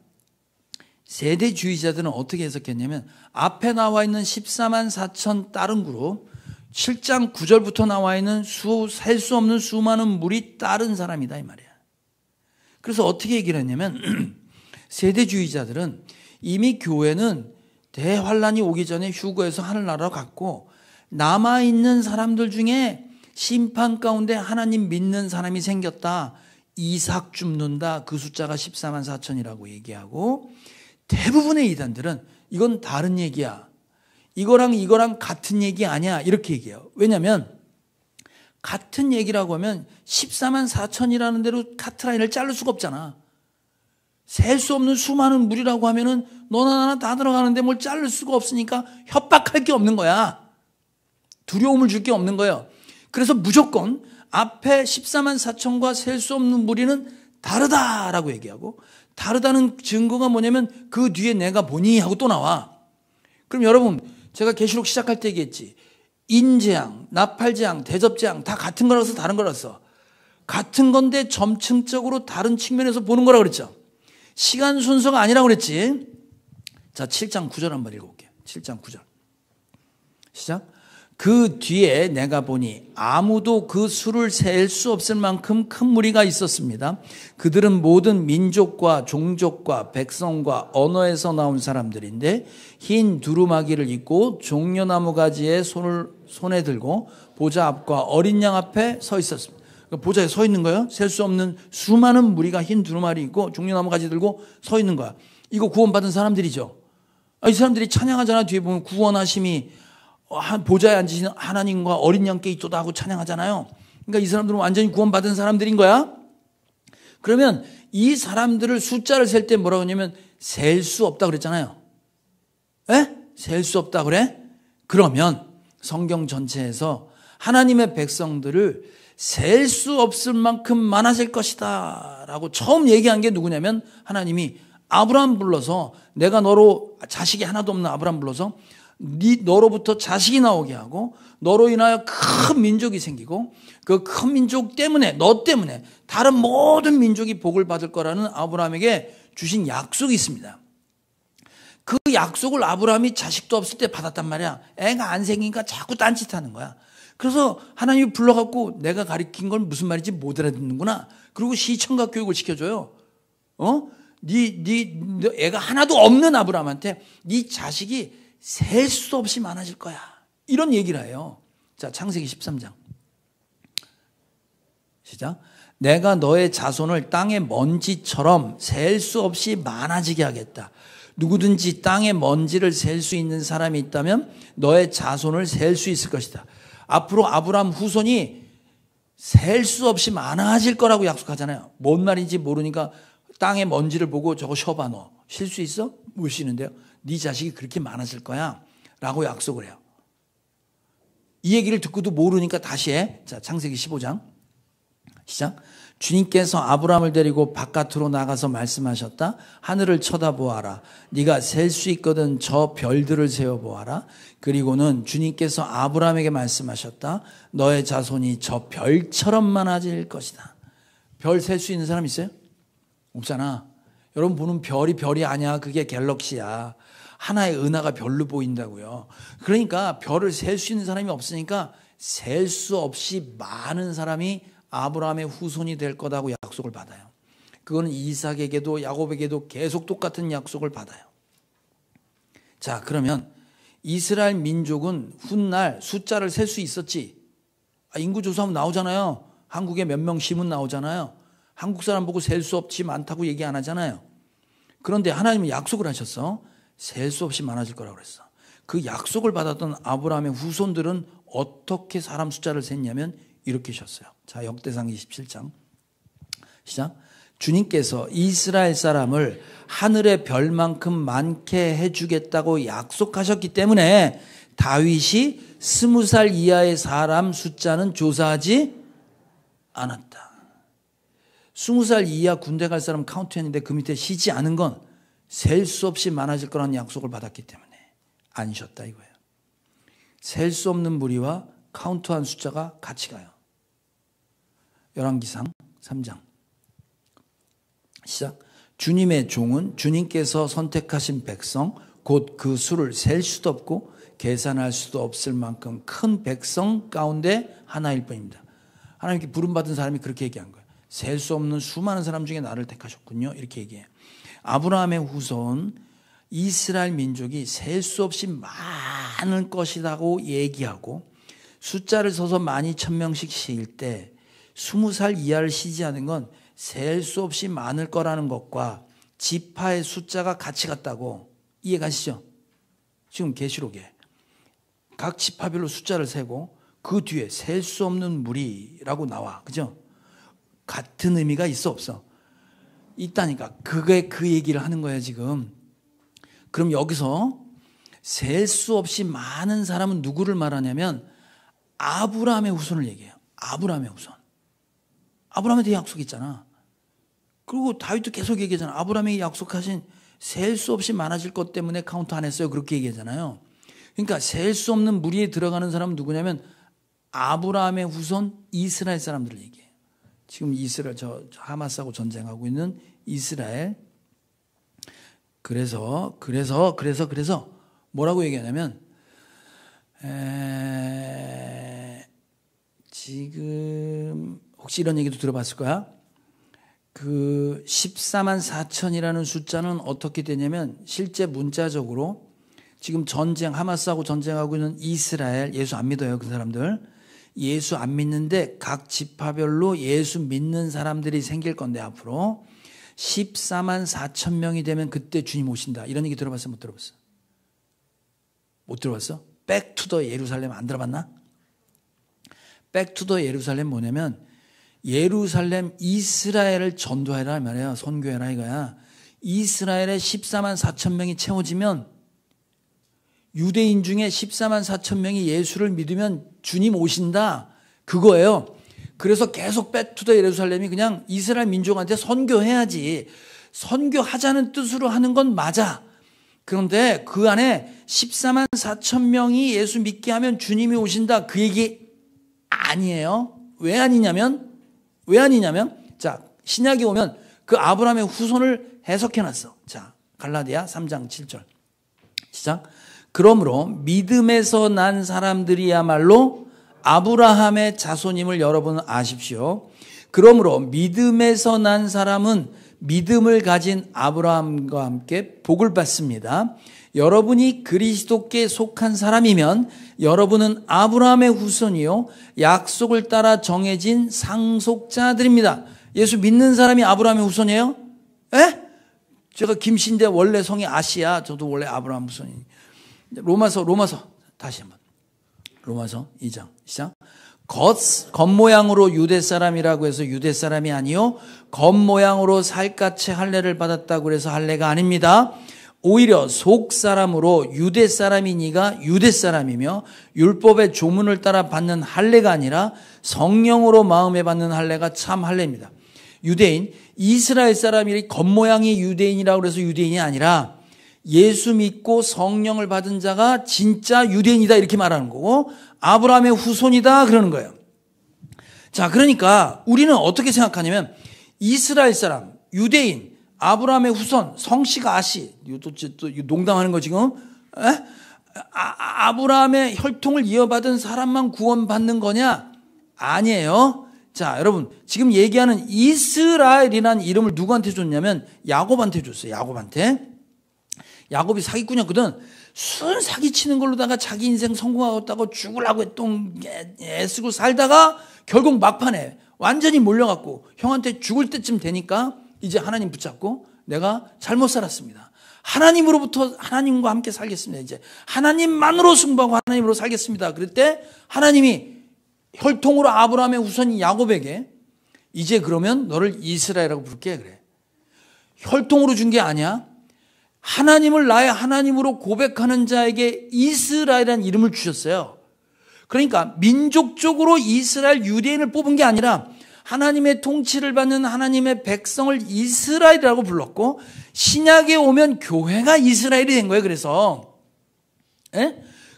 S1: 세대주의자들은 어떻게 해석했냐면 앞에 나와 있는 14만 4천 다른 그룹, 7장 9절부터 나와 있는 셀 수 없는 수많은 무리 다른 사람이다 이 말이야. 그래서 어떻게 얘기를 했냐면 세대주의자들은 이미 교회는 대환란이 오기 전에 휴거해서 하늘나라로 갔고 남아있는 사람들 중에 심판 가운데 하나님 믿는 사람이 생겼다. 이삭 줍는다. 그 숫자가 14만 4천이라고 얘기하고 대부분의 이단들은 이건 다른 얘기야. 이거랑 같은 얘기 아니야. 이렇게 얘기해요. 왜냐하면 같은 얘기라고 하면 14만 4천이라는 대로 카트라인을 자를 수가 없잖아. 셀 수 없는 수많은 물이라고 하면은 너나 나나 다 들어가는데 뭘 자를 수가 없으니까 협박할 게 없는 거야. 두려움을 줄 게 없는 거예요. 그래서 무조건 앞에 14만 4천과 셀 수 없는 무리는 다르다라고 얘기하고, 다르다는 증거가 뭐냐면 그 뒤에 내가 보니 하고 또 나와. 그럼 여러분, 제가 계시록 시작할 때 얘기했지. 인재앙, 나팔재앙, 대접재앙 다 같은 거라서 다른 거라서. 같은 건데 점층적으로 다른 측면에서 보는 거라고 그랬죠. 시간 순서가 아니라고 그랬지. 자, 7장 9절 한번 읽어볼게요. 7장 9절. 시작. 그 뒤에 내가 보니 아무도 그 수를 셀 수 없을 만큼 큰 무리가 있었습니다. 그들은 모든 민족과 종족과 백성과 언어에서 나온 사람들인데 흰 두루마기를 입고 종려나무 가지에 손에 들고 보좌 앞과 어린 양 앞에 서 있었습니다. 그러니까 보좌에 서 있는 거예요. 셀 수 없는 수많은 무리가 흰 두루마리 입고 종려나무 가지 들고 서 있는 거야. 이거 구원받은 사람들이죠. 이 사람들이 찬양하잖아. 뒤에 보면 구원하심이 보좌에 앉으시는 하나님과 어린 양께 있도다 하고 찬양하잖아요. 그러니까 이 사람들은 완전히 구원받은 사람들인 거야. 그러면 이 사람들을 숫자를 셀 때 뭐라고 하냐면 셀 수 없다 그랬잖아요. 에? 셀 수 없다 그래? 그러면 성경 전체에서 하나님의 백성들을 셀 수 없을 만큼 많아질 것이다 라고 처음 얘기한 게 누구냐면 하나님이 아브라함 불러서, 내가 너로 자식이 하나도 없는 아브라함 불러서 너로부터 자식이 나오게 하고 너로 인하여 큰 민족이 생기고 그 큰 민족 때문에, 너 때문에 다른 모든 민족이 복을 받을 거라는 아브라함에게 주신 약속이 있습니다. 그 약속을 아브라함이 자식도 없을 때 받았단 말이야. 애가 안 생기니까 자꾸 딴짓하는 거야. 그래서 하나님이 불러갖고 내가 가르친 건 무슨 말인지 못 알아듣는구나. 그리고 시청각 교육을 시켜줘요. 네 애가 하나도 없는 아브라함한테 네 자식이 셀 수 없이 많아질 거야. 이런 얘기를 해요. 자, 창세기 13장. 시작. 내가 너의 자손을 땅의 먼지처럼 셀 수 없이 많아지게 하겠다. 누구든지 땅의 먼지를 셀 수 있는 사람이 있다면 너의 자손을 셀 수 있을 것이다. 앞으로 아브라함 후손이 셀 수 없이 많아질 거라고 약속하잖아요. 뭔 말인지 모르니까 땅의 먼지를 보고 저거 쉬어봐 너. 쉴 수 있어? 못 쉬는데요. 네 자식이 그렇게 많아질 거야 라고 약속을 해요. 이 얘기를 듣고도 모르니까 다시 해. 자, 창세기 15장 시작. 주님께서 아브라함을 데리고 바깥으로 나가서 말씀하셨다. 하늘을 쳐다보아라. 네가 셀 수 있거든 저 별들을 세어보아라. 그리고는 주님께서 아브라함에게 말씀하셨다. 너의 자손이 저 별처럼 많아질 것이다. 별 셀 수 있는 사람 있어요? 없잖아. 여러분 보는 별이 아니야. 그게 갤럭시야. 하나의 은하가 별로 보인다고요. 그러니까 별을 셀 수 있는 사람이 없으니까 셀 수 없이 많은 사람이 아브라함의 후손이 될 거다고 약속을 받아요. 그거는 이삭에게도 야곱에게도 계속 똑같은 약속을 받아요. 자, 그러면 이스라엘 민족은 훗날 숫자를 셀 수 있었지. 인구조사하면 나오잖아요. 한국에 몇 명 심은 나오잖아요. 한국 사람 보고 셀 수 없지 많다고 얘기 안 하잖아요. 그런데 하나님은 약속을 하셨어. 셀 수 없이 많아질 거라고 그랬어. 그 약속을 받았던 아브라함의 후손들은 어떻게 사람 숫자를 셌냐면 이렇게 하셨어요. 자, 역대상 27장 시작. 주님께서 이스라엘 사람을 하늘의 별만큼 많게 해주겠다고 약속하셨기 때문에 다윗이 20살 이하의 사람 숫자는 조사하지 않았다. 20살 이하 군대 갈 사람 카운트했는데 그 밑에 쉬지 않은 건 셀 수 없이 많아질 거라는 약속을 받았기 때문에 안 쉬었다 이거예요. 셀 수 없는 무리와 카운트한 숫자가 같이 가요. 열왕기상 3장 시작. 주님의 종은 주님께서 선택하신 백성 곧 그 수를 셀 수도 없고 계산할 수도 없을 만큼 큰 백성 가운데 하나일 뿐입니다. 하나님께 부름받은 사람이 그렇게 얘기한 거예요. 셀 수 없는 수많은 사람 중에 나를 택하셨군요. 이렇게 얘기해요. 아브라함의 후손 이스라엘 민족이 셀 수 없이 많을 것이라고 얘기하고 숫자를 써서 12,000명씩 쉴 때 20살 이하를 쉬지 않은 건 셀 수 없이 많을 거라는 것과 지파의 숫자가 같이 갔다고 이해 가시죠? 지금 계시록에 각 지파별로 숫자를 세고 그 뒤에 셀 수 없는 무리라고 나와. 그죠? 같은 의미가 있어 없어? 있다니까. 그게 그 얘기를 하는 거야 지금. 그럼 여기서 셀 수 없이 많은 사람은 누구를 말하냐면 아브라함의 후손을 얘기해요. 아브라함의 후손. 아브라함에 대해 약속이 있잖아. 그리고 다윗도 계속 얘기하잖아. 아브라함이 약속하신 셀 수 없이 많아질 것 때문에 카운트 안 했어요. 그렇게 얘기하잖아요. 그러니까 셀 수 없는 무리에 들어가는 사람은 누구냐면 아브라함의 후손 이스라엘 사람들을 얘기해요. 지금 이스라엘 저 하마스하고 전쟁하고 있는 이스라엘. 그래서 뭐라고 얘기하냐면 지금 혹시 이런 얘기도 들어봤을 거야. 그 14만 4천이라는 숫자는 어떻게 되냐면 실제 문자적으로 지금 하마스하고 전쟁하고 있는 이스라엘, 예수 안 믿어요. 그 사람들. 예수 안 믿는데 각 지파별로 예수 믿는 사람들이 생길 건데 앞으로 14만 4천 명이 되면 그때 주님 오신다. 이런 얘기 들어봤어? 못 들어봤어? 못 들어봤어? 백투더 예루살렘 안 들어봤나? 백투더 예루살렘 뭐냐면 예루살렘 이스라엘을 전도해라 말이야. 선교해라 이거야. 이스라엘에 14만 4천 명이 채워지면 유대인 중에 14만 4천 명이 예수를 믿으면 주님 오신다. 그거예요. 그래서 계속 백투더 예루살렘이 그냥 이스라엘 민족한테 선교해야지. 선교하자는 뜻으로 하는 건 맞아. 그런데 그 안에 14만 4천 명이 예수 믿게 하면 주님이 오신다. 그 얘기 아니에요. 왜 아니냐면 자, 신약에 오면 그 아브라함의 후손을 해석해놨어. 자, 갈라디아 3장 7절 시작. 그러므로 믿음에서 난 사람들이야말로 아브라함의 자손임을 여러분은 아십시오. 그러므로 믿음에서 난 사람은 믿음을 가진 아브라함과 함께 복을 받습니다. 여러분이 그리스도께 속한 사람이면 여러분은 아브라함의 후손이요 약속을 따라 정해진 상속자들입니다. 예수 믿는 사람이 아브라함의 후손이에요? 에? 제가 김씨인데 원래 성이 아시야. 저도 원래 아브라함 후손이에요. 로마서 다시 한번. 로마서 2장 시작. 겉모양으로 유대 사람이라고 해서 유대 사람이 아니요 겉모양으로 살갗의 할례를 받았다고 해서 할례가 아닙니다. 오히려 속 사람으로 유대 사람이니가 유대 사람이며 율법의 조문을 따라 받는 할례가 아니라 성령으로 마음에 받는 할례가 참 할례입니다. 유대인 이스라엘 사람이 겉모양이 유대인이라고 해서 유대인이 아니라 예수 믿고 성령을 받은 자가 진짜 유대인이다 이렇게 말하는 거고 아브라함의 후손이다 그러는 거예요. 자, 그러니까 우리는 어떻게 생각하냐면 이스라엘 사람, 유대인, 아브라함의 후손, 성씨가 아시, 또 농담하는 거 지금? 아브라함의 혈통을 이어받은 사람만 구원받는 거냐? 아니에요. 자, 여러분 지금 얘기하는 이스라엘이라는 이름을 누구한테 줬냐면 야곱한테 줬어요. 야곱이 사기꾼이었거든. 순 사기치는 걸로다가 자기 인생 성공하겠다고 죽으려고 했던 애쓰고 살다가 결국 막판에 완전히 몰려갖고 형한테 죽을 때쯤 되니까 이제 하나님 붙잡고 내가 잘못 살았습니다. 하나님으로부터 하나님과 함께 살겠습니다. 이제 하나님만으로 승부하고 하나님으로 살겠습니다. 그럴 때 하나님이 혈통으로 아브라함의 후손인 야곱에게 이제 그러면 너를 이스라엘이라고 부를게 그래. 혈통으로 준 게 아니야. 하나님을 나의 하나님으로 고백하는 자에게 이스라엘이라는 이름을 주셨어요. 그러니까 민족적으로 이스라엘 유대인을 뽑은 게 아니라 하나님의 통치를 받는 하나님의 백성을 이스라엘이라고 불렀고 신약에 오면 교회가 이스라엘이 된 거예요. 그래서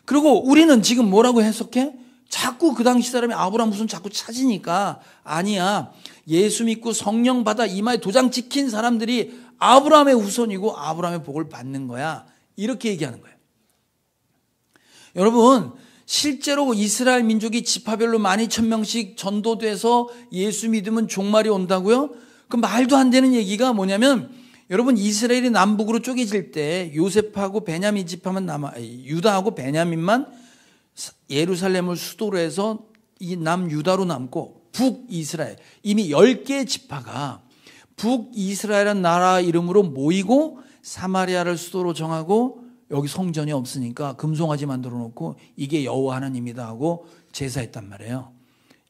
S1: 그리고 우리는 지금 뭐라고 해석해? 자꾸 그 당시 사람이 아브라함 후손 자꾸 찾으니까 아니야. 예수 믿고 성령 받아 이마에 도장 찍힌 사람들이 아브라함의 후손이고 아브라함의 복을 받는 거야. 이렇게 얘기하는 거예요. 여러분 실제로 이스라엘 민족이 지파별로 12,000명씩 전도돼서 예수 믿으면 종말이 온다고요? 그 말도 안 되는 얘기가 뭐냐면 여러분 이스라엘이 남북으로 쪼개질 때 요셉하고 베냐민 지파만 유다하고 베냐민만 예루살렘을 수도로 해서 이 남유다로 남고 북이스라엘 이미 10개의 지파가 북이스라엘이라는 나라 이름으로 모이고 사마리아를 수도로 정하고 여기 성전이 없으니까 금송아지 만들어 놓고 이게 여호와 하나님이다 하고 제사했단 말이에요.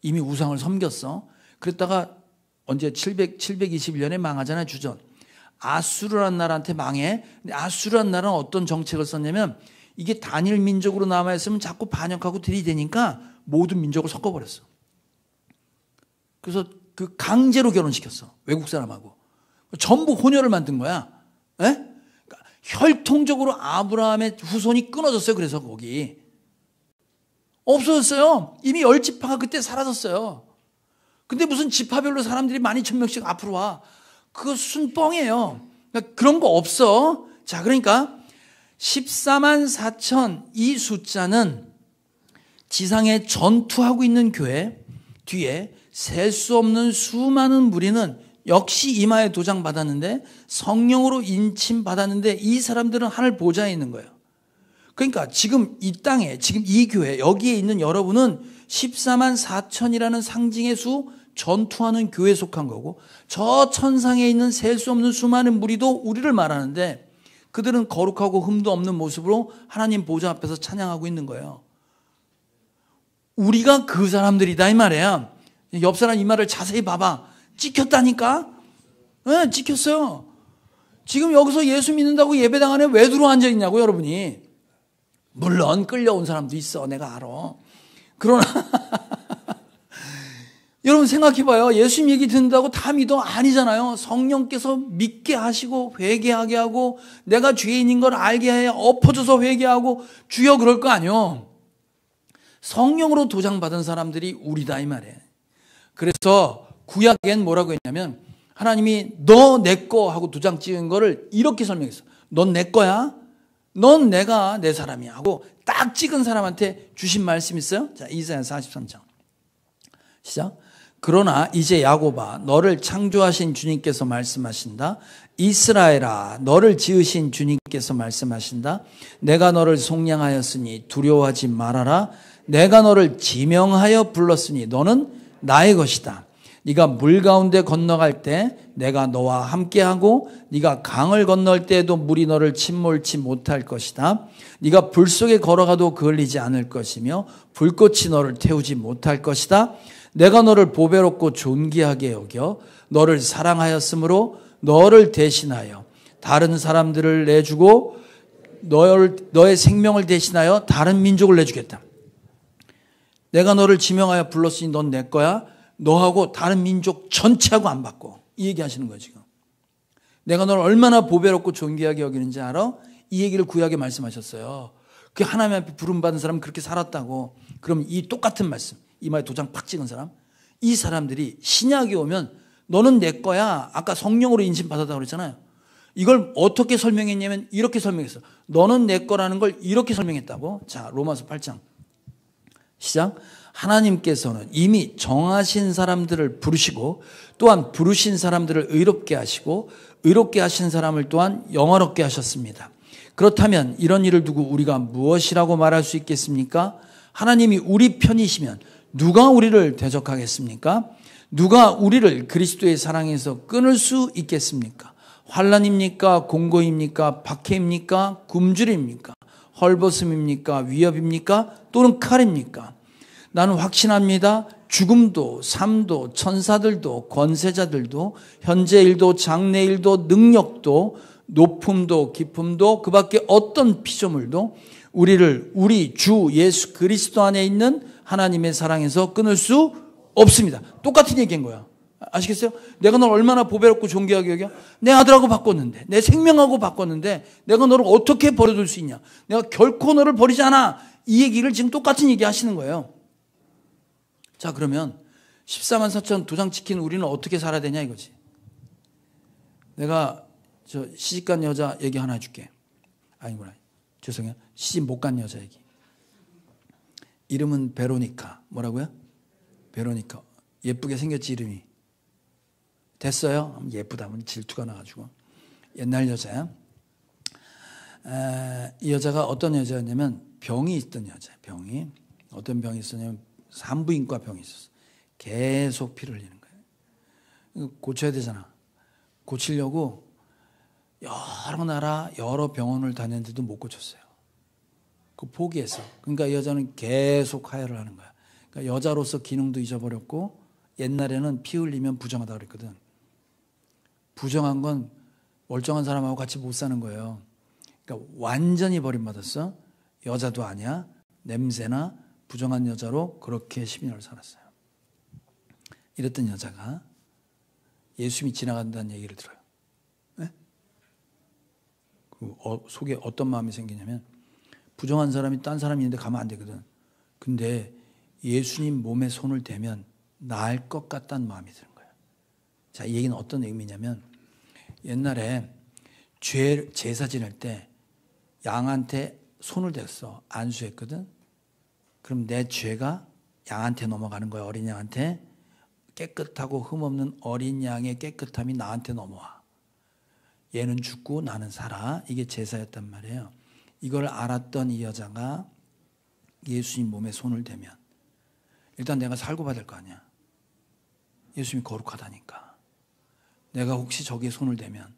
S1: 이미 우상을 섬겼어. 그랬다가 언제 721년에 망하잖아요. 주전. 아수르라는 나라한테 망해. 근데 아수르라는 나라는 어떤 정책을 썼냐면 이게 단일 민족으로 남아있으면 자꾸 반역하고 들이대니까 모든 민족을 섞어버렸어. 그래서 그 강제로 결혼시켰어. 외국 사람하고. 전부 혼혈을 만든 거야. 에? 그러니까 혈통적으로 아브라함의 후손이 끊어졌어요. 그래서 거기. 없어졌어요. 이미 10지파가 그때 사라졌어요. 근데 무슨 지파별로 사람들이 12,000명씩 앞으로 와. 그거 순뻥이에요. 그러니까 그런 거 없어. 자, 그러니까 14만 4천 이 숫자는 지상에 전투하고 있는 교회 뒤에 셀 수 없는 수많은 무리는 역시 이마에 도장 받았는데 성령으로 인침 받았는데 이 사람들은 하늘 보좌에 있는 거예요. 그러니까 지금 이 땅에 지금 이 교회 여기에 있는 여러분은 14만 4천이라는 상징의 수 전투하는 교회에 속한 거고 저 천상에 있는 셀 수 없는 수많은 무리도 우리를 말하는데 그들은 거룩하고 흠도 없는 모습으로 하나님 보좌 앞에서 찬양하고 있는 거예요. 우리가 그 사람들이다 이 말이야. 옆 사람 이 말을 자세히 봐봐. 찍혔다니까? 네, 찍혔어요. 지금 여기서 예수 믿는다고 예배당 안에 왜 들어와 앉아 있냐고 여러분이. 물론 끌려온 사람도 있어. 내가 알아. 그러나 여러분 생각해봐요. 예수님 얘기 듣는다고 다 믿어? 아니잖아요. 성령께서 믿게 하시고 회개하게 하고 내가 죄인인 걸 알게 해 엎어져서 회개하고 주여 그럴 거 아니요. 성령으로 도장받은 사람들이 우리다 이 말이에요. 그래서 구약엔 뭐라고 했냐면 하나님이 너 내 거 하고 도장 찍은 거를 이렇게 설명했어. 넌 내 거야. 넌 내가 내 사람이야 하고 딱 찍은 사람한테 주신 말씀 있어요. 자, 이사야 43장 시작. 그러나 이제 야곱아 너를 창조하신 주님께서 말씀하신다. 이스라엘아 너를 지으신 주님께서 말씀하신다. 내가 너를 속량하였으니 두려워하지 말아라. 내가 너를 지명하여 불렀으니 너는 나의 것이다. 네가 물 가운데 건너갈 때 내가 너와 함께하고 네가 강을 건널 때에도 물이 너를 침몰치 못할 것이다. 네가 불 속에 걸어가도 그을리지 않을 것이며 불꽃이 너를 태우지 못할 것이다. 내가 너를 보배롭고 존귀하게 여겨 너를 사랑하였으므로 너를 대신하여 다른 사람들을 내주고 너의 생명을 대신하여 다른 민족을 내주겠다. 내가 너를 지명하여 불렀으니 넌 내 거야. 너하고 다른 민족 전체하고 안 바꿔. 이 얘기 하시는 거예요 지금. 내가 너를 얼마나 보배롭고 존귀하게 여기는지 알아? 이 얘기를 구약에 말씀하셨어요. 그 하나님 앞에 부름받은 사람은 그렇게 살았다고. 그럼 이 똑같은 말씀, 이마에 도장 팍 찍은 사람, 이 사람들이 신약에 오면 너는 내 거야. 아까 성령으로 인침받았다고 그랬잖아요. 이걸 어떻게 설명했냐면 이렇게 설명했어. 너는 내 거라는 걸 이렇게 설명했다고. 자, 로마서 8장 시작. 하나님께서는 이미 정하신 사람들을 부르시고 또한 부르신 사람들을 의롭게 하시고 의롭게 하신 사람을 또한 영화롭게 하셨습니다. 그렇다면 이런 일을 두고 우리가 무엇이라고 말할 수 있겠습니까? 하나님이 우리 편이시면 누가 우리를 대적하겠습니까? 누가 우리를 그리스도의 사랑에서 끊을 수 있겠습니까? 환난입니까? 공고입니까? 박해입니까? 굶주림입니까? 헐벗음입니까? 위협입니까? 또는 칼입니까? 나는 확신합니다. 죽음도 삶도 천사들도 권세자들도 현재 일도 장래 일도 능력도 높음도 깊음도 그 밖에 어떤 피조물도 우리를 우리 주 예수 그리스도 안에 있는 하나님의 사랑에서 끊을 수 없습니다. 똑같은 얘기인 거야. 아시겠어요? 내가 널 얼마나 보배롭고 존귀하게 여겨? 내 아들하고 바꿨는데 내 생명하고 바꿨는데 내가 너를 어떻게 버려둘 수 있냐? 내가 결코 너를 버리지 않아. 이 얘기를 지금 똑같은 얘기 하시는 거예요. 자, 그러면 14만 4천 도장 찍힌 우리는 어떻게 살아야 되냐 이거지. 내가 저 시집간 여자 얘기 하나 해줄게. 아니구나. 죄송해요. 시집 못 간 여자 얘기. 이름은 베로니카. 뭐라고요? 베로니카. 예쁘게 생겼지 이름이. 됐어요? 예쁘다면 질투가 나가지고. 옛날 여자야. 이 여자가 어떤 여자였냐면 병이 있던 여자야. 병이. 어떤 병이 있었냐면 산부인과 병이 있었어. 계속 피를 흘리는 거예요. 고쳐야 되잖아. 고치려고 여러 나라 여러 병원을 다녔는데도 못 고쳤어요. 그 포기했어. 그러니까 이 여자는 계속 하혈을 하는 거야. 그러니까 여자로서 기능도 잊어버렸고 옛날에는 피 흘리면 부정하다 그랬거든. 부정한 건 멀쩡한 사람하고 같이 못 사는 거예요. 그러니까 완전히 버림받았어. 여자도 아니야. 냄새나 부정한 여자로 그렇게 10년을 살았어요. 이랬던 여자가 예수님이 지나간다는 얘기를 들어요. 네? 그 속에 어떤 마음이 생기냐면 부정한 사람이 딴 사람이 있는데 가면 안 되거든. 근데 예수님 몸에 손을 대면 나을 것 같다는 마음이 드는 거예요. 자, 이 얘기는 어떤 의미냐면 옛날에 제사 지낼 때 양한테 손을 댔어. 안수했거든. 그럼 내 죄가 양한테 넘어가는 거야. 어린 양한테. 깨끗하고 흠없는 어린 양의 깨끗함이 나한테 넘어와. 얘는 죽고 나는 살아. 이게 제사였단 말이에요. 이걸 알았던 이 여자가 예수님 몸에 손을 대면 일단 내가 살고 받을 거 아니야. 예수님이 거룩하다니까. 내가 혹시 저기에 손을 대면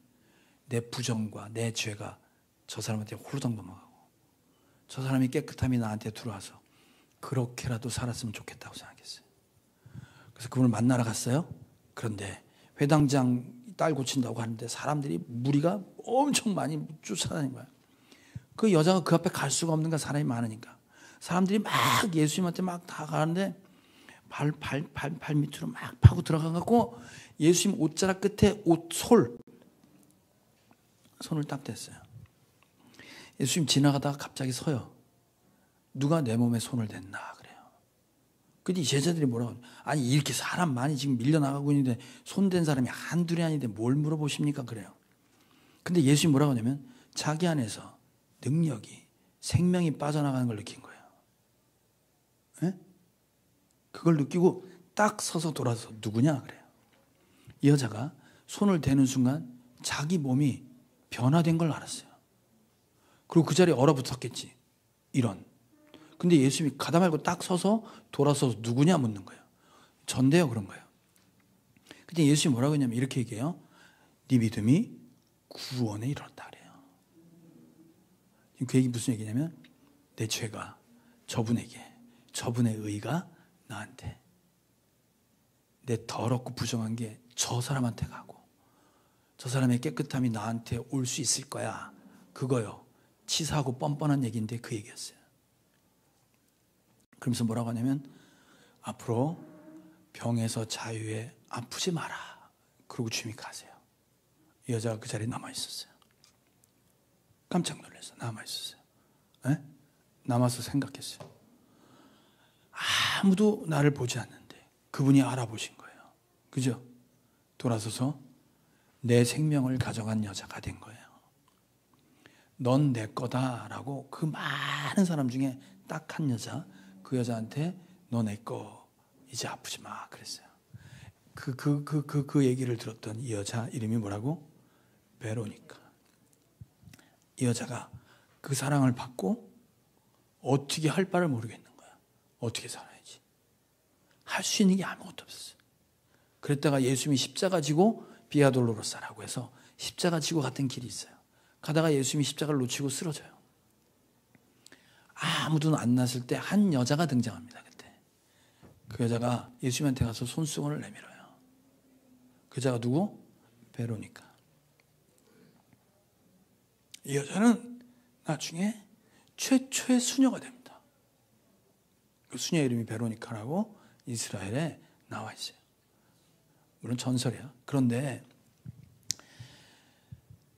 S1: 내 부정과 내 죄가 저 사람한테 홀로당 넘어가고 저 사람이 깨끗함이 나한테 들어와서 그렇게라도 살았으면 좋겠다고 생각했어요. 그래서 그분을 만나러 갔어요. 그런데 회당장 딸 고친다고 하는데 사람들이 무리가 엄청 많이 쫓아다닌 거야. 그 여자가 그 앞에 갈 수가 없는가. 사람이 많으니까. 사람들이 막 예수님한테 막 다 가는데 발 밑으로 막 파고 들어가갖고 예수님 옷자락 끝에 손을 딱 댔어요. 예수님 지나가다가 갑자기 서요. 누가 내 몸에 손을 댔나 그래요. 근데 이 제자들이 뭐라고 하냐. 아니 이렇게 사람 많이 지금 밀려나가고 있는데 손댄 사람이 한둘이 아닌데 뭘 물어보십니까 그래요. 근데 예수님 뭐라고 하냐면 자기 안에서 능력이 생명이 빠져나가는 걸 느낀 거예요. 네? 그걸 느끼고 딱 서서 돌아서 누구냐 그래요. 이 여자가 손을 대는 순간 자기 몸이 변화된 걸 알았어요. 그리고 그 자리에 얼어붙었겠지. 이런. 근데 예수님이 가다 말고 딱 서서 돌아서서 누구냐 묻는 거예요. 전데요 그런 거예요. 근데 예수님이 뭐라고 했냐면 이렇게 얘기해요. 네 믿음이 구원에 이르렀다 그래요. 그 얘기 무슨 얘기냐면 내 죄가 저분에게 저분의 의가 나한테 내 더럽고 부정한 게 저 사람한테 가고 저 사람의 깨끗함이 나한테 올 수 있을 거야. 그거요. 치사하고 뻔뻔한 얘기인데 그 얘기였어요. 그러면서 뭐라고 하냐면 앞으로 병에서 자유에 아프지 마라. 그러고 주님이 가세요. 이 여자가 그 자리에 남아있었어요. 깜짝 놀라서 남아있었어요. 네? 남아서 생각했어요. 아무도 나를 보지 않는데 그분이 알아보신 거예요. 그죠? 돌아서서 내 생명을 가져간 여자가 된 거예요. 넌 내 거다라고 그 많은 사람 중에 딱 한 여자, 그 여자한테 너 내 거 이제 아프지 마 그랬어요. 그 얘기를 들었던 이 여자 이름이 뭐라고? 베로니카. 이 여자가 그 사랑을 받고 어떻게 할 바를 모르겠는 거야. 어떻게 살아야지. 할 수 있는 게 아무것도 없었어요. 그랬다가 예수님이 십자가 지고 비아돌로로사라고 해서 십자가 지고 갔던 길이 있어요. 가다가 예수님이 십자가를 놓치고 쓰러져요. 아무도 안 났을 때 한 여자가 등장합니다. 그때 그 여자가 예수님한테 가서 손수건을 내밀어요. 그 여자가 누구? 베로니카. 이 여자는 나중에 최초의 수녀가 됩니다. 그 수녀 이름이 베로니카라고 이스라엘에 나와 있어요. 물론 전설이야. 그런데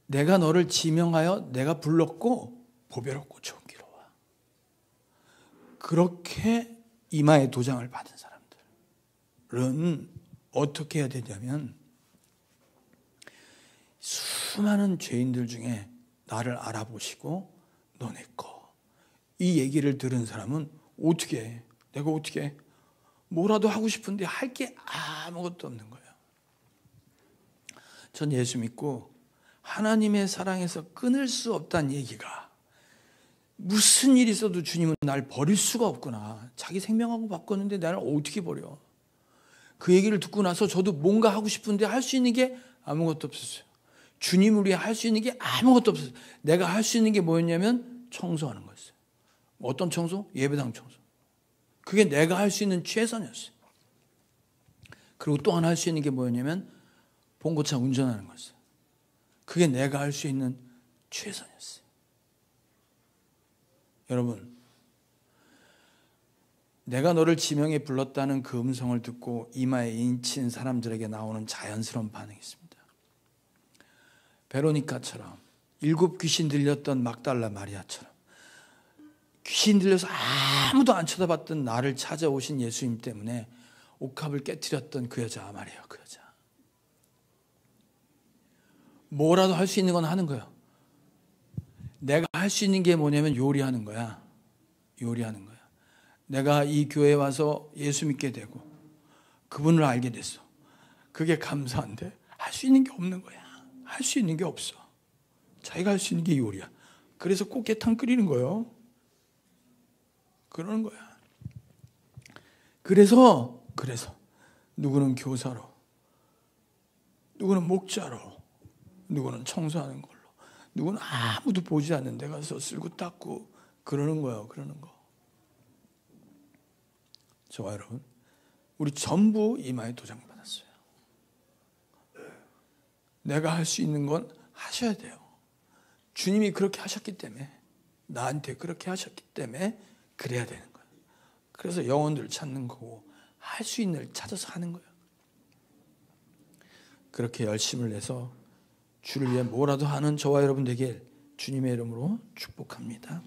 S1: 내가 너를 지명하여 내가 불렀고 보배롭고 좋은 길로 와. 그렇게 이마에 도장을 받은 사람들은 어떻게 해야 되냐면 수많은 죄인들 중에 나를 알아보시고 너 내 거. 이 얘기를 들은 사람은 어떻게 해? 내가 어떻게 해? 뭐라도 하고 싶은데 할 게 아무것도 없는 거예요. 전 예수 믿고 하나님의 사랑에서 끊을 수 없다는 얘기가 무슨 일이 있어도 주님은 날 버릴 수가 없구나. 자기 생명하고 바꿨는데 나를 어떻게 버려. 그 얘기를 듣고 나서 저도 뭔가 하고 싶은데 할 수 있는 게 아무것도 없었어요. 주님을 위해 할 수 있는 게 아무것도 없었어요. 내가 할 수 있는 게 뭐였냐면 청소하는 거였어요. 어떤 청소? 예배당 청소. 그게 내가 할 수 있는 최선이었어요. 그리고 또 하나 할 수 있는 게 뭐였냐면 봉고차 운전하는 거였어요. 그게 내가 할 수 있는 최선이었어요. 여러분, 내가 너를 지명에 불렀다는 그 음성을 듣고 이마에 인친 사람들에게 나오는 자연스러운 반응이 있습니다. 베로니카처럼 7 귀신 들렸던 막달라 마리아처럼 귀신 들려서 아무도 안 쳐다봤던 나를 찾아오신 예수님 때문에 옥합을 깨뜨렸던 그 여자 말이에요. 그 여자. 뭐라도 할 수 있는 건 하는 거예요. 내가 할 수 있는 게 뭐냐면 요리하는 거야. 요리하는 거야. 내가 이 교회에 와서 예수 믿게 되고 그분을 알게 됐어. 그게 감사한데 할 수 있는 게 없는 거야. 할 수 있는 게 없어. 자기가 할 수 있는 게 요리야. 그래서 꽃게탕 끓이는 거예요. 그러는 거야. 그래서 누구는 교사로, 누구는 목자로, 누구는 청소하는 걸로, 누구는 아무도 보지 않는 데 가서 쓸고 닦고 그러는 거예요. 그러는 거. 저와 여러분, 우리 전부 이마에 도장을 받았어요. 내가 할 수 있는 건 하셔야 돼요. 주님이 그렇게 하셨기 때문에, 나한테 그렇게 하셨기 때문에 그래야 되는 거예요. 그래서 영혼들을 찾는 거고 할 수 있는 일 찾아서 하는 거예요. 그렇게 열심을 내서 주를 위해 뭐라도 하는 저와 여러분 되길 주님의 이름으로 축복합니다.